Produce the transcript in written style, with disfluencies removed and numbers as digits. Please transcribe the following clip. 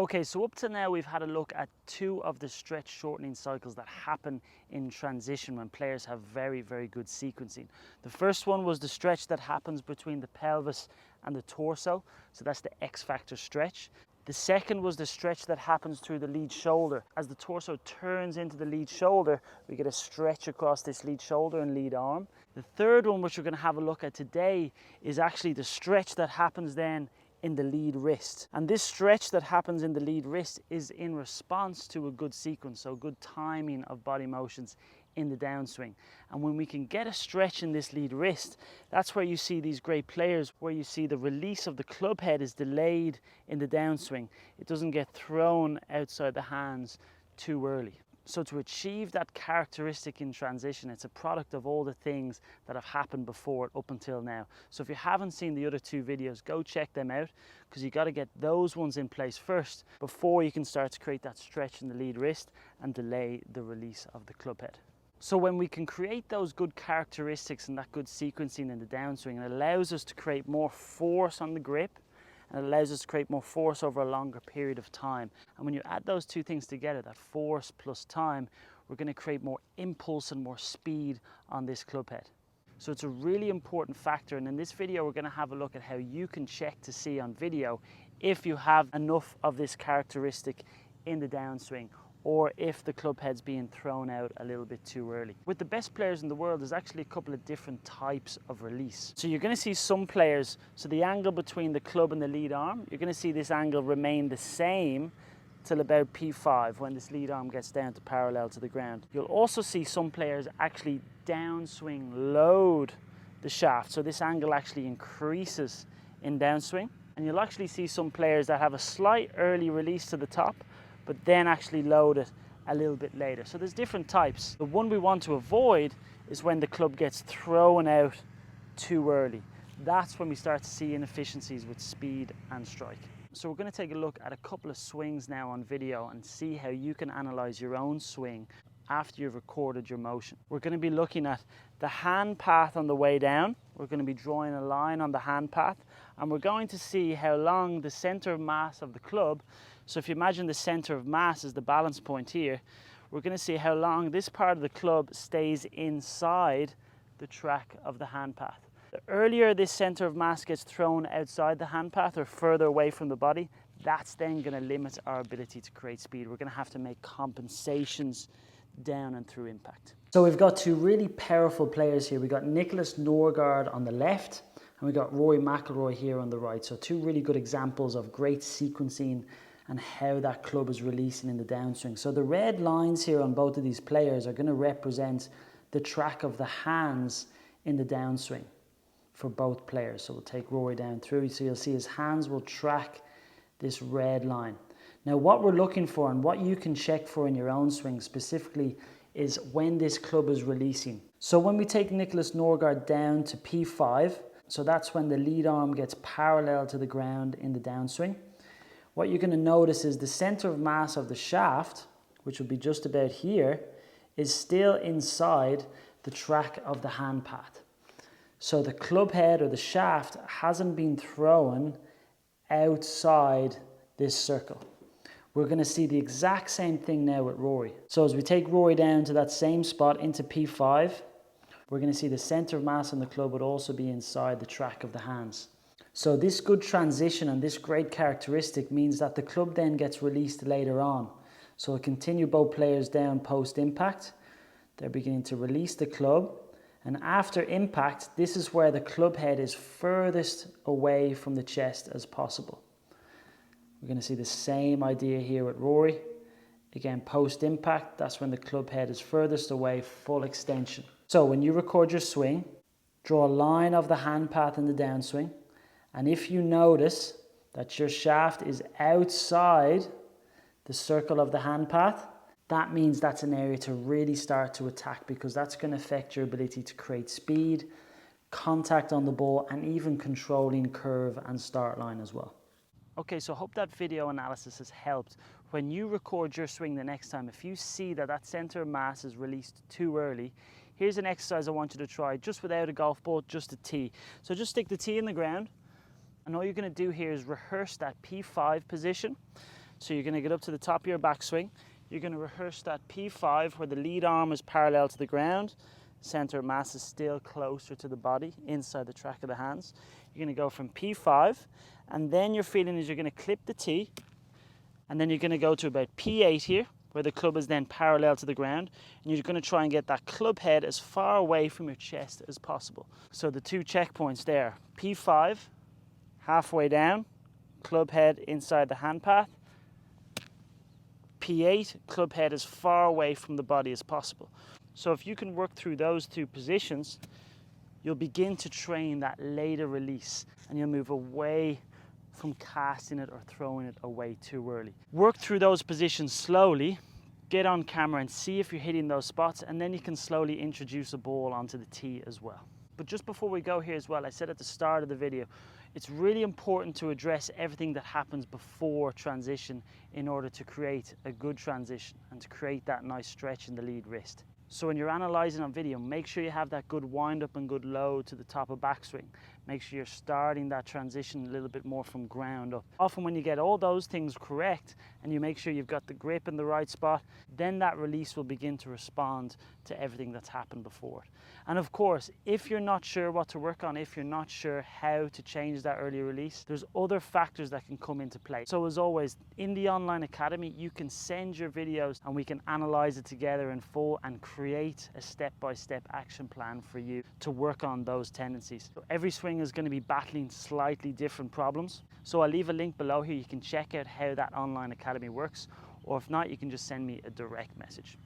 Okay, so up to now we've had a look at two of the stretch shortening cycles that happen in transition when players have very, very good sequencing. The first one was the stretch that happens between the pelvis and the torso, so that's the X factor stretch. The second was the stretch that happens through the lead shoulder. As the torso turns into the lead shoulder, we get a stretch across this lead shoulder and lead arm. The third one, which we're going to have a look at today, is actually the stretch that happens then in the lead wrist. And this stretch that happens in the lead wrist is in response to a good sequence, so good timing of body motions in the downswing. And when we can get a stretch in this lead wrist, that's where you see these great players, where you see the release of the club head is delayed in the downswing. It doesn't get thrown outside the hands too early. So to achieve that characteristic in transition, it's a product of all the things that have happened before it up until now. So if you haven't seen the other two videos, go check them out, because you got to get those ones in place first before you can start to create that stretch in the lead wrist and delay the release of the club head. So when we can create those good characteristics and that good sequencing in the downswing, it allows us to create more force on the grip, and it allows us to create more force over a longer period of time. And when you add those two things together, that force plus time, we're going to create more impulse and more speed on this club head. So it's a really important factor, and in this video we're going to have a look at how you can check to see on video if you have enough of this characteristic in the downswing, or if the club head's being thrown out a little bit too early. With the best players in the world, there's actually a couple of different types of release. So you're going to see some players, so the angle between the club and the lead arm, you're going to see this angle remain the same till about P5 when this lead arm gets down to parallel to the ground. You'll also see some players actually downswing load the shaft, so this angle actually increases in downswing. And you'll actually see some players that have a slight early release to the top, but then actually load it a little bit later. So there's different types. The one we want to avoid is when the club gets thrown out too early. That's when we start to see inefficiencies with speed and strike. So we're going to take a look at a couple of swings now on video and see how you can analyze your own swing after you've recorded your motion. We're going to be looking at the hand path on the way down. We're going to be drawing a line on the hand path, and we're going to see how long the center of mass of the club, so if you imagine the center of mass is the balance point here, we're going to see how long this part of the club stays inside the track of the hand path. The earlier this center of mass gets thrown outside the hand path or further away from the body, that's then going to limit our ability to create speed. We're going to have to make compensations down and through impact. So we've got two really powerful players here. We've got Nicholas Norgard on the left, and we've got Rory McIlroy here on the right. So two really good examples of great sequencing and how that club is releasing in the downswing. So the red lines here on both of these players are going to represent the track of the hands in the downswing for both players. So we'll take Rory down through, so you'll see his hands will track this red line. Now what we're looking for and what you can check for in your own swing specifically is when this club is releasing. So when we take Nicholas Norgard down to P5, so that's when the lead arm gets parallel to the ground in the downswing. What you're going to notice is the center of mass of the shaft, which will be just about here, is still inside the track of the hand path. So the club head or the shaft hasn't been thrown outside this circle. We're going to see the exact same thing now with Rory. So as we take Rory down to that same spot into P5, we're going to see the center of mass on the club would also be inside the track of the hands. So this good transition and this great characteristic means that the club then gets released later on. So we'll continue both players down post impact. They're beginning to release the club. And after impact, this is where the club head is furthest away from the chest as possible. We're going to see the same idea here with Rory. Again, post impact, that's when the club head is furthest away, full extension. So when you record your swing, draw a line of the hand path in the downswing. And if you notice that your shaft is outside the circle of the hand path, that means that's an area to really start to attack, because that's going to affect your ability to create speed, contact on the ball, and even controlling curve and start line as well. Okay, so I hope that video analysis has helped. When you record your swing the next time, if you see that that center of mass is released too early, here's an exercise I want you to try, just without a golf ball, just a tee. So just stick the tee in the ground, and all you're going to do here is rehearse that P5 position. So you're going to get up to the top of your backswing. You're going to rehearse that P5 where the lead arm is parallel to the ground. Center of mass is still closer to the body, inside the track of the hands. You're going to go from P5, and then your feeling is you're going to clip the tee, and then you're going to go to about P8 here, where the club is then parallel to the ground, and you're going to try and get that club head as far away from your chest as possible. So the two checkpoints there, P5, halfway down, club head inside the hand path. P8, club head as far away from the body as possible. So if you can work through those two positions, you'll begin to train that later release, and you'll move away from casting it or throwing it away too early. Work through those positions slowly, get on camera and see if you're hitting those spots, and then you can slowly introduce a ball onto the tee as well. But just before we go here as well, I said at the start of the video, it's really important to address everything that happens before transition in order to create a good transition and to create that nice stretch in the lead wrist. So when you're analysing on video, make sure you have that good wind up and good load to the top of backswing. Make sure you're starting that transition a little bit more from ground up. Often when you get all those things correct and you make sure you've got the grip in the right spot, then that release will begin to respond to everything that's happened before it. And of course, if you're not sure what to work on, if you're not sure how to change that early release, there's other factors that can come into play. So as always, in the online academy, you can send your videos and we can analyze it together in full and create a step-by-step action plan for you to work on those tendencies. So every swing is going to be battling slightly different problems. So I'll leave a link below here. You can check out how that online academy works, or if not, you can just send me a direct message.